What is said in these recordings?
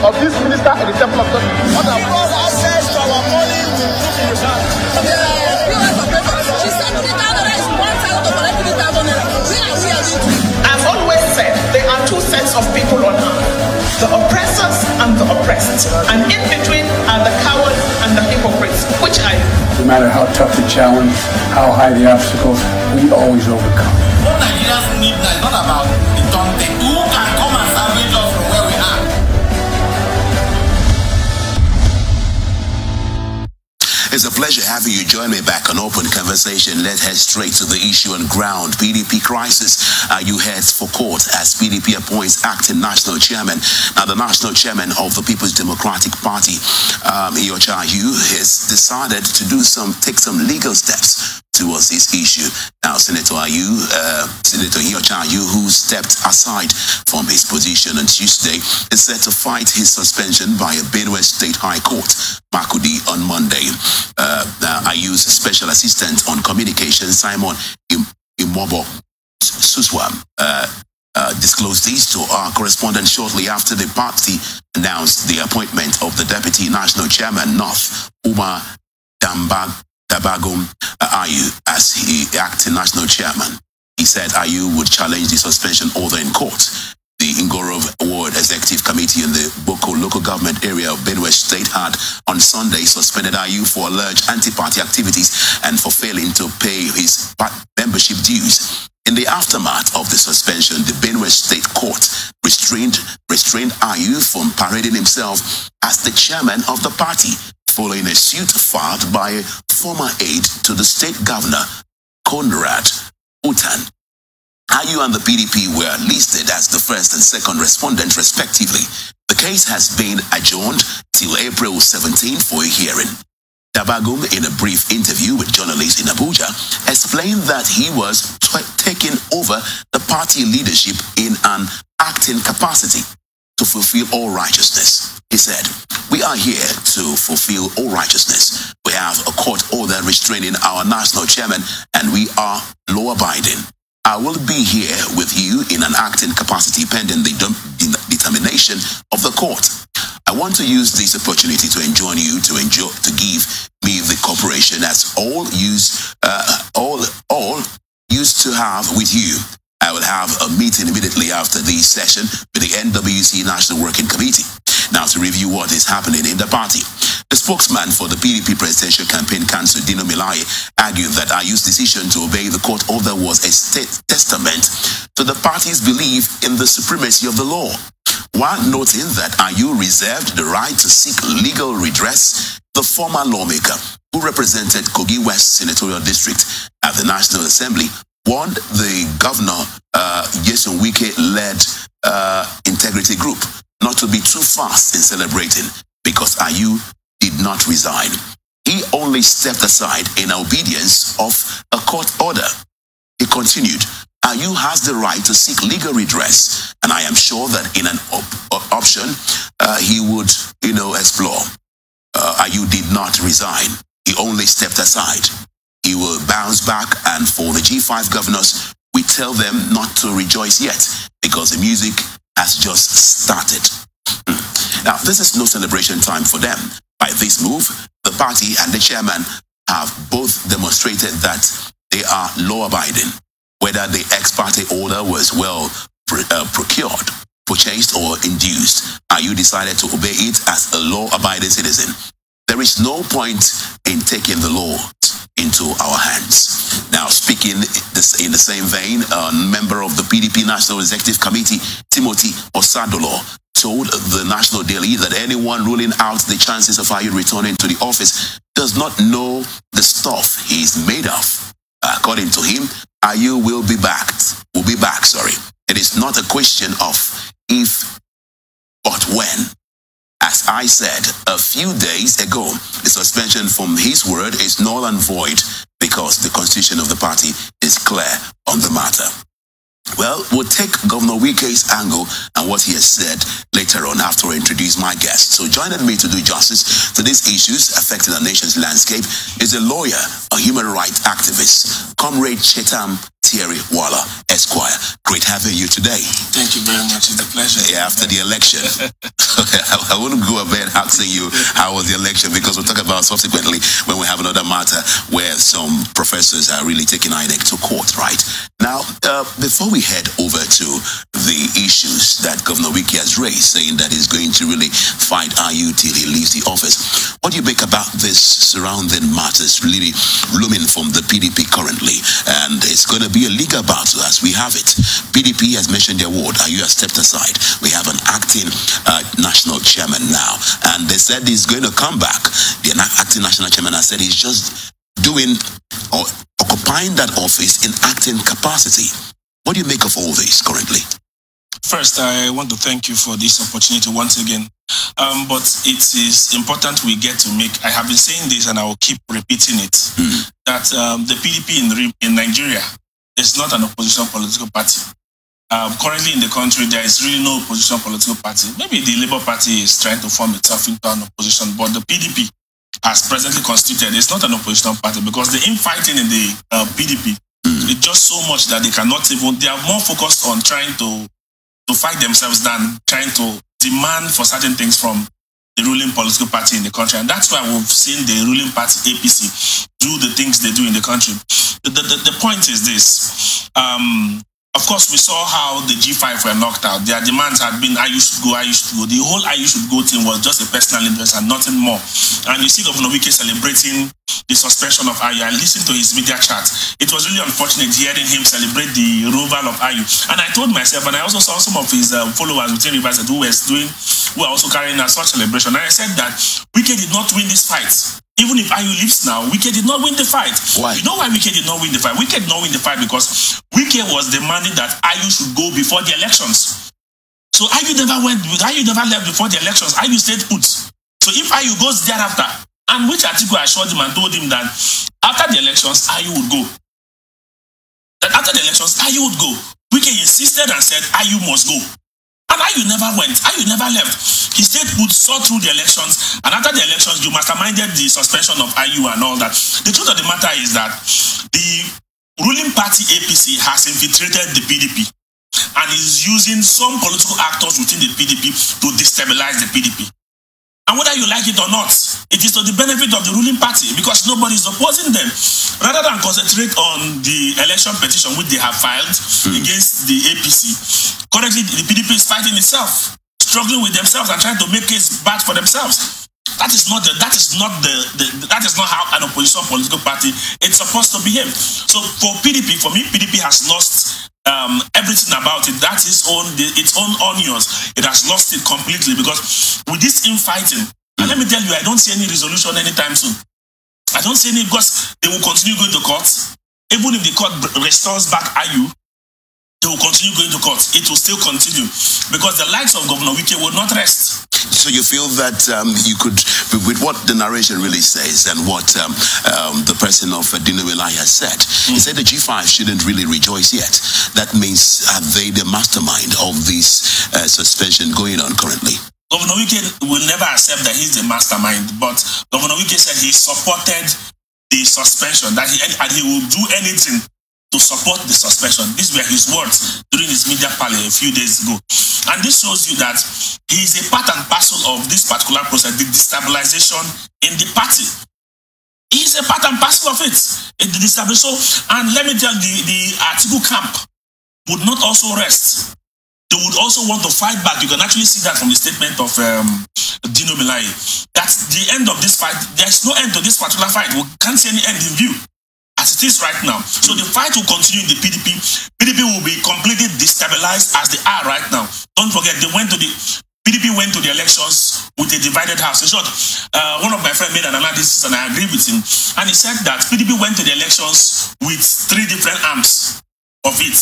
of this minister in the temple of justice. Because access to our money will improve in return. I've always said there are two sets of people on earth, the oppressors and the oppressed, and in between are the cowards and the hypocrites, which I no matter how tough the challenge, how high the obstacles, we always overcome. What Nigerians need now is not about the daunting. Who can come and salvage us from where we are? It's a pleasure having you join me back on Open Conversation. Let's head straight to the issue on ground. PDP crisis. Ayu heads for court as PDP appoints acting national chairman. Now, the national chairman of the People's Democratic Party, Iyorchia Ayu, has decided to take some legal steps towards this issue. Now, Senator Iyorchia Ayu, who stepped aside from his position on Tuesday, is set to fight his suspension by a Benue State High Court, Makudi, on Monday. Ayu's special assistant on communication, Simon Imobo Suswam, disclosed this to our correspondent shortly after the party announced the appointment of the Deputy National Chairman, North, Umar Dabagum Ayu, as the acting national chairman. He said Ayu would challenge the suspension order in court. The Ngorov Ward Executive Committee in the Boko local government area of Benue State had on Sunday suspended Ayu for alleged anti-party activities and for failing to pay his membership dues. In the aftermath of the suspension, the Benue State Court restrained Ayu from parading himself as the chairman of the party, following a suit filed by a former aide to the state governor, Conrad Utan. Ayu and the PDP were listed as the first and second respondents, respectively. The case has been adjourned till April 17 for a hearing. Dabagum, in a brief interview with journalists in Abuja, explained that he was taking over the party leadership in an acting capacity to fulfill all righteousness. He said, "We are here to fulfill all righteousness. We have a court order restraining our national chairman, and we are law-abiding. I will be here with you in an acting capacity pending the determination of the court. I want to use this opportunity to enjoin you to give me the cooperation as all used to have with you. I will have a meeting immediately after this session with the NWC National Working Committee, now to review what is happening in the party." The spokesman for the PDP Presidential Campaign Council, Dino Milai, argued that Ayu's decision to obey the court order was a testament to the party's belief in the supremacy of the law, while noting that Ayu reserved the right to seek legal redress. The former lawmaker, who represented Kogi West Senatorial District at the National Assembly, warned the governor, Wike-led integrity group not to be too fast in celebrating because Ayu did not resign. He only stepped aside in obedience of a court order. He continued, "Ayu has the right to seek legal redress, and I am sure that in an option he would, explore. Ayu did not resign. He only stepped aside. He will bounce back, and for the G5 governors, we tell them not to rejoice yet because the music has just started." Now, this is no celebration time for them. By this move, the party and the chairman have both demonstrated that they are law-abiding. Whether the ex-parte order was well procured, purchased, or induced, Ayu decided to obey it as a law-abiding citizen. There is no point in taking the law into our hands. Now, speaking in the same vein, a member of the PDP National Executive Committee, Timothy Osadolo, told the National Daily that anyone ruling out the chances of Ayu returning to the office does not know the stuff he is made of. According to him, Ayu will be back. It is not a question of if, but when. As I said a few days ago, the suspension from his word is null and void because the constitution of the party is clear on the matter. Well, we'll take Governor Wike's angle and what he has said later on after I introduce my guest. So joining me to do justice to these issues affecting our nation's landscape is a lawyer, a human rights activist, Comrade Chetam Thierry Walla, Esquire. Great having you today. Thank you very much. It's a pleasure. Yeah, after the election. I wouldn't go ahead asking you how was the election, because we'll talk about subsequently when we have another matter where some professors are really taking INEC to court, right? Now, before we head over to the issues that Governor Wike has raised, saying that he's going to really fight Ayu till he leaves the office, what do you make about this surrounding matters really looming from the PDP currently? And it's going to be a legal battle as we have it. PDP has mentioned their word. Ayu has stepped aside. We have an acting national chairman now, and they said he's going to come back. The acting national chairman has said he's just doing or occupying that office in acting capacity. What do you make of all this currently? First, I want to thank you for this opportunity once again. But it is important we get to make, I have been saying this and I will keep repeating it, that the PDP in Nigeria is not an opposition political party. Currently in the country, there is really no opposition political party. Maybe the Labour Party is trying to form itself into an opposition, but the PDP, as presently constituted, is not an opposition party, because the infighting in the PDP is just so much that they cannot even, they are more focused on trying to fight themselves than trying to demand for certain things from the ruling political party in the country. And that's why we've seen the ruling party, APC, do the things they do in the country. The point is this. Of course, we saw how the G5 were knocked out. Their demands had been, Ayu should go, Ayu should go. The whole Ayu should go thing was just a personal interest and nothing more. And you see Governor Wike celebrating the suspension of Ayu. I listened to his media chat. It was really unfortunate hearing him celebrate the removal of Ayu. And I told myself, and I also saw some of his followers within Rivers who were also carrying out such celebration. And I said that Wike did not win this fight. Even if Ayu leaves now, Wike did not win the fight. Why? You know why Wike did not win the fight? Wike did not win the fight because Wike was demanding that Ayu should go before the elections. So Ayu never left before the elections. Ayu stayed put. So if Ayu goes thereafter, and which Atiku assured him and told him that after the elections, Ayu would go. That after the elections, Ayu would go. Wike insisted and said Ayu must go. And Ayu never went. Ayu never left. He stayed put, saw through the elections, and after the elections, you masterminded the suspension of Ayu and all that. The truth of the matter is that the ruling party APC has infiltrated the PDP and is using some political actors within the PDP to destabilize the PDP. And whether you like it or not, it is to the benefit of the ruling party because nobody is opposing them. Rather than concentrate on the election petition which they have filed against the APC, currently the PDP is fighting itself, struggling with themselves and trying to make it bad for themselves. That is not how an opposition political party is supposed to behave. So for PDP, for me, PDP has lost everything about it. That's its own onions. It has lost it completely because with this infighting, and let me tell you, I don't see any resolution anytime soon. I don't see any, because they will continue going to court. Even if the court restores back Ayu, they will continue going to court. It will still continue because the likes of Governor Wike will not rest. So you feel that you could, with what the narration really says and what the person of Dino Milai has said, he said the G5 shouldn't really rejoice yet. That means are they the mastermind of this suspension going on currently? Governor Wike will never accept that he's the mastermind, but Governor Wike said he supported the suspension, that he will do anything to support the suspension. These were his words during his media parley a few days ago. And this shows you that he is a part and parcel of this particular process, the destabilization in the party. He is a part and parcel of it. The destabilization. And let me tell you, the Atiku camp would not also rest. They would also want to fight back. You can actually see that from the statement of Dino Milai. That's the end of this fight. There's no end to this particular fight. We can't see any end in view as it is right now. So the fight will continue in the PDP. PDP will be completely destabilized as they are right now. Don't forget, PDP went to the elections with a divided house. In short, one of my friends made an analysis and I agree with him. And he said that PDP went to the elections with 3 different arms of it.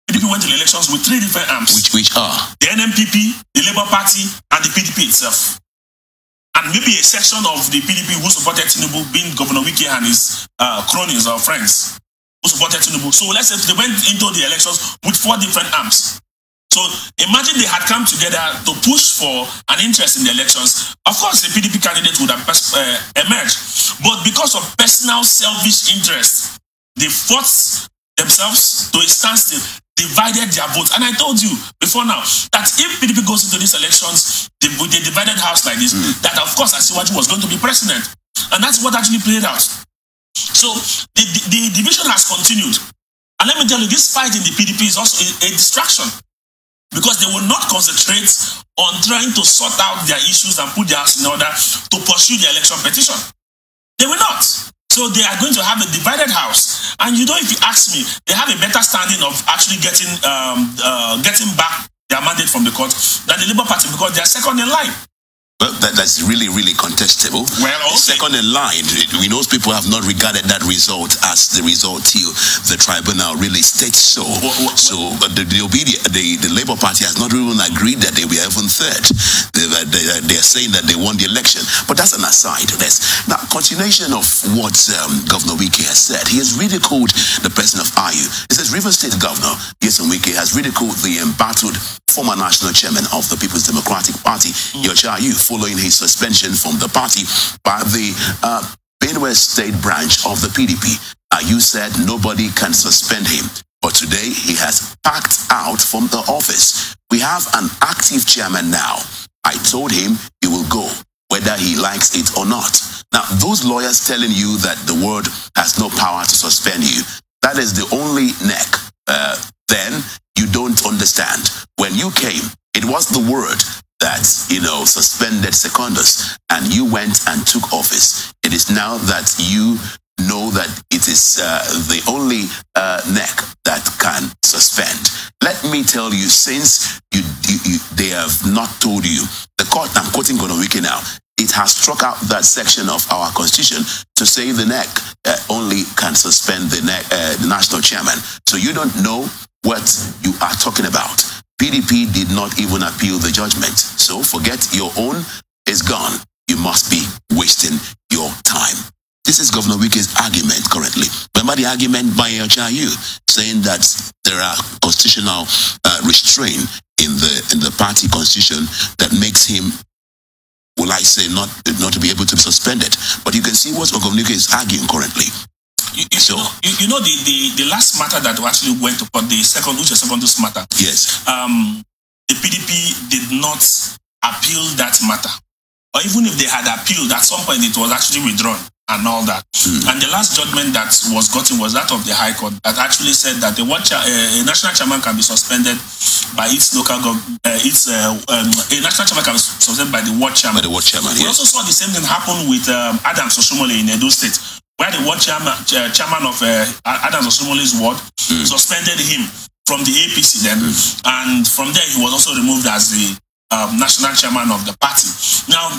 PDP went to the elections with 3 different arms. Which are? The NMPP, the Labour Party, and the PDP itself. And maybe a section of the PDP who supported Tinubu, being Governor Wike and his cronies or friends who supported Tinubu. So let's say they went into the elections with 4 different arms. So imagine they had come together to push for an interest in the elections. Of course, the PDP candidate would have emerged. But because of personal selfish interest, they fought themselves to a standstill, divided their votes. And I told you before now that if PDP goes into these elections with a divided house like this, that of course Asiwaju was going to be president. And that's what actually played out. So the division has continued. And let me tell you, this fight in the PDP is also a distraction, because they will not concentrate on trying to sort out their issues and put their house in order to pursue the election petition. They will not. So they are going to have a divided house. And you know, if you ask me, they have a better standing of actually getting back their mandate from the court than the Labour Party, because they are second in line. Well, that's really, really contestable. Well, okay. Second in line, we know people have not regarded that result as the result till the tribunal really states so. So the Labour Party has not even agreed that they were even third. They are saying that they won the election. But that's an aside. Now, continuation of what Governor Wike has said. He has ridiculed the person of Ayu. He says Rivers State Governor Wike has ridiculed the embattled former national chairman of the People's Democratic Party, Iyorchia Ayu, following his suspension from the party by the Benue State branch of the PDP. Ayu said nobody can suspend him, but today he has packed out from the office. We have an active chairman now. I told him he will go, whether he likes it or not. Now, those lawyers telling you that the word has no power to suspend you, that is the only neck. Then you don't understand. When you came, it was the word that, suspended Secondus, and you went and took office. It is now that you know that it is the only neck that can suspend. Let me tell you, since they have not told you, the court, I'm quoting Governor Wike now, it has struck out that section of our constitution to say the neck only can suspend the national chairman. So you don't know what you are talking about. PDP did not even appeal the judgment. So forget your own is gone. You must be wasting your time. This is Governor Wike's argument currently. Remember the argument by Iyorchia Ayu saying that there are constitutional restraint in the party constitution that makes him, will I say, not to be able to be suspended. But you can see what Governor Wike is arguing currently. You know the last matter that actually went upon the secondus matter. Yes. The PDP did not appeal that matter, or even if they had appealed, at some point it was actually withdrawn and all that. And the last judgment that was gotten was that of the High Court, that actually said that a national chairman can be suspended by its local government. A national chairman can be suspended by the ward chairman. By the ward chairman. We also saw the same thing happen with Adams Osumole in Edo State, where the ward chairman of Adams Osumole's ward suspended him from the APC then, and from there he was also removed as the national chairman of the party. Now,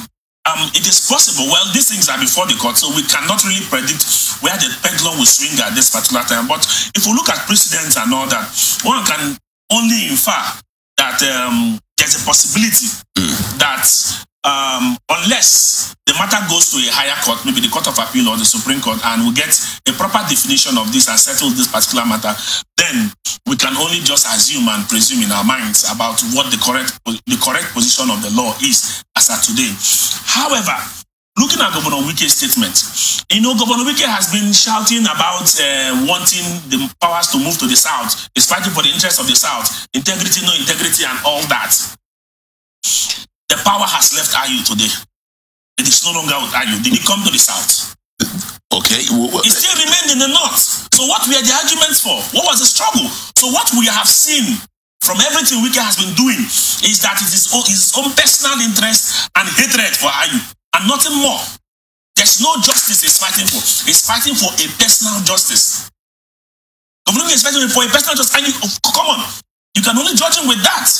it is possible, well, these things are before the court, so we cannot really predict where the pendulum will swing at this particular time. But if we look at precedents and all that, one can only infer that there's a possibility that unless the matter goes to a higher court, maybe the Court of Appeal or the Supreme Court, and we get a proper definition of this and settle this particular matter, then we can only just assume and presume in our minds about what the correct position of the law is as at today. However, looking at Governor Wike's statement, Governor Wike has been shouting about wanting the powers to move to the South. He's fighting for the interests of the South, integrity, no integrity, and all that. The power has left Ayu today. It is no longer with Ayu. Did he come to the South? Okay. He still remained in the North. So what were the arguments for? What was the struggle? So what we have seen from everything Wike has been doing is that it is his own personal interest and hatred for Ayu, and nothing more. There's no justice he's fighting for. He's fighting for a personal justice. Governor is fighting for a personal justice. And come on, you can only judge him with that.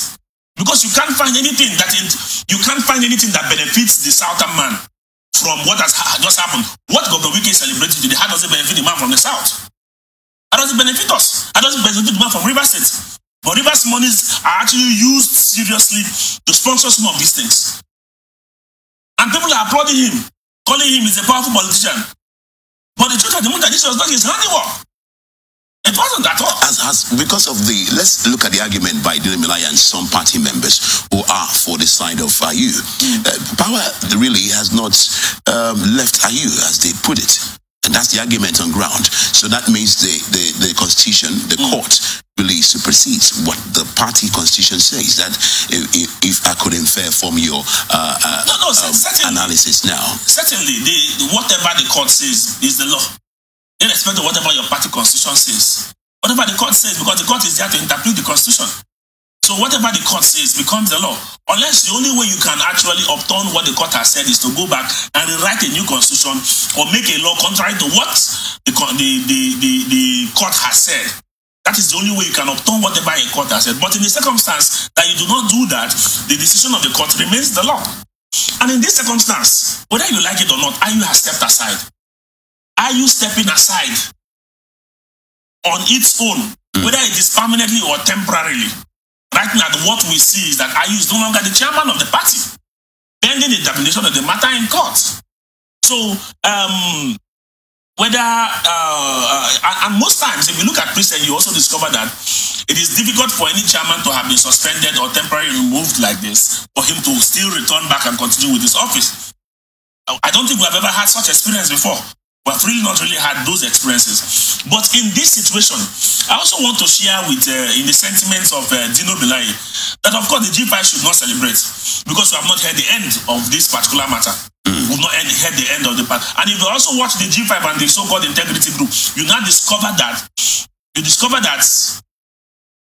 Because you can't find anything that benefits the Southern man from what has just happened. What Governor Wike is celebrating today, how does it benefit the man from the South? How does it benefit us? How does it benefit the man from Rivers State? But Rivers monies are actually used seriously to sponsor some of these things. And people are applauding him, calling him a powerful politician. But the truth of the matter, this was not his handiwork. It wasn't at all. Because of let's look at the argument by Dinamilai and some party members who are for the side of Ayu. Power really has not left Ayu, as they put it. And that's the argument on ground. So that means the constitution, the court, really supersedes what the party constitution says. That if I could infer from your analysis now. Certainly, whatever the court says is the law. Irrespective of whatever your party constitution says. Whatever the court says, because the court is there to interpret the constitution. So whatever the court says becomes the law. Unless the only way you can actually upturn what the court has said is to go back and rewrite a new constitution or make a law contrary to what the court has said. That is the only way you can upturn whatever a court has said. But in the circumstance that you do not do that, the decision of the court remains the law. And in this circumstance, whether you like it or not, Ayu has stepped aside. Ayu stepping aside on its own, whether it is permanently or temporarily. Right now, what we see is that Ayu is no longer the chairman of the party, pending the determination of the matter in court. So, and most times, if you look at precedent, you also discover that it is difficult for any chairman to have been suspended or temporarily removed like this, for him to still return back and continue with his office. I don't think we have ever had such experience before. We have really not really had those experiences. But in this situation, I also want to share with, in the sentiments of Dino Bilai, that of course the G5 should not celebrate, because we have not heard the end of this particular matter. We have not heard the end of the part. And if you also watch the G5 and the so-called integrity group, you now discover that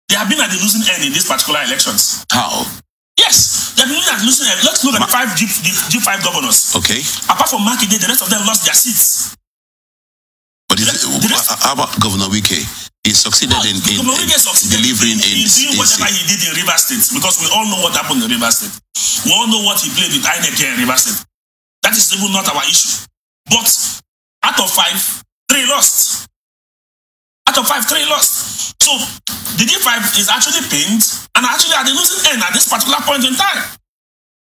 they have been at the losing end in these particular elections. How? Yes, they have been at the losing end. Let's look at the G5 governors. Okay. Apart from Makinde, the rest of them lost their seats. But how about Governor Wike? He succeeded in delivering doing whatever he did in Rivers State, because we all know what happened in Rivers State. We all know what he played with INEC in Rivers State. That is even not our issue. But out of 5, 3 lost. Out of 5, 3 lost. So the G5 is actually pained and actually at the losing end at this particular point in time.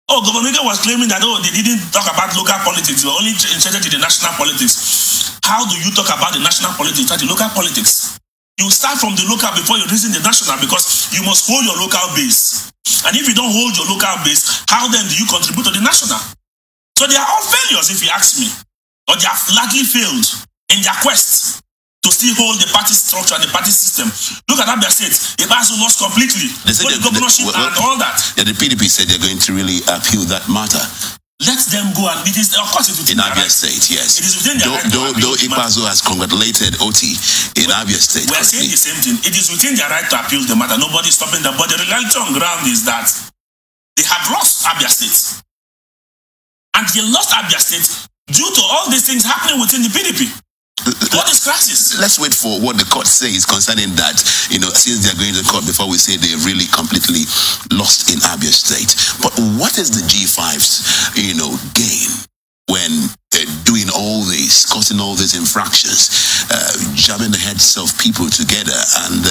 Oh, Governor Wike was claiming that, they didn't talk about local politics, they were only interested in the national politics. How do you talk about the national politics and the local politics? You start from the local before you reason the national, because you must hold your local base. And if you don't hold your local base, how then do you contribute to the national? So they are all failures, if you ask me. Or they have largely failed in their quest to still hold the party structure and the party system. Look at Abia State. The party lost completely. They said the governorship and all that. Yeah, the PDP said they're going to really appeal that matter. Let them go, and it is, of course, it is within in Abia State, yes. It is within their right. Though Ikpazo has congratulated OT in Abia State. We are saying the same thing. It is within their right to appeal the matter. Nobody is stopping them. But the reality on ground is that they have lost Abia State. And they lost Abia State due to all these things happening within the PDP. What is crisis? Let's wait for what the court says concerning that. Since they're going to court before we say they're really completely lost in Abia State. But what is the G5's, gain when doing all this, causing all these infractions, jamming the heads of people together and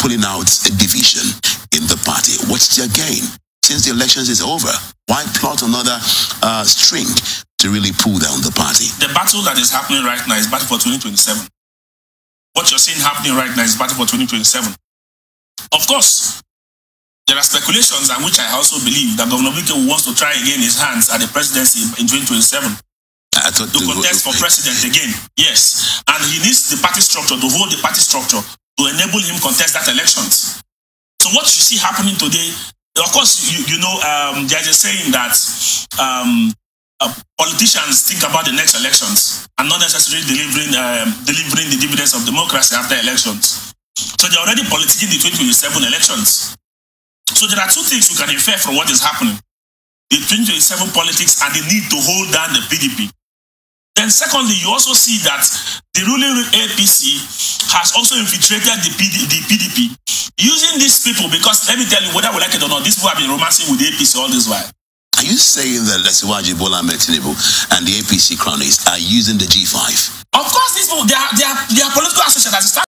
pulling out a division in the party? What's their gain? Since the elections is over, why plot another string to really pull down the party? The battle that is happening right now is battle for 2027. What you're seeing happening right now is battle for 2027. Of course, there are speculations, and which I also believe that Governor Wike wants to try again his hands at the presidency in 2027. To contest for president again. Yes. And he needs the party structure, to hold the party structure, to enable him contest that elections. So what you see happening today, of course, there's a saying that politicians think about the next elections and not necessarily delivering the dividends of democracy after elections. So they're already politicking the 2027 elections. So there are two things we can infer from what is happening: the 2027 politics and the need to hold down the PDP. Then secondly, you also see that the ruling APC has also infiltrated the PDP using these people, because let me tell you, whether we like it or not, these people have been romancing with the APC all this while. Are you saying that Asiwaju Bola Ahmed Tinubu and the APC cronies are using the G5? Of course, these people, they are political associates.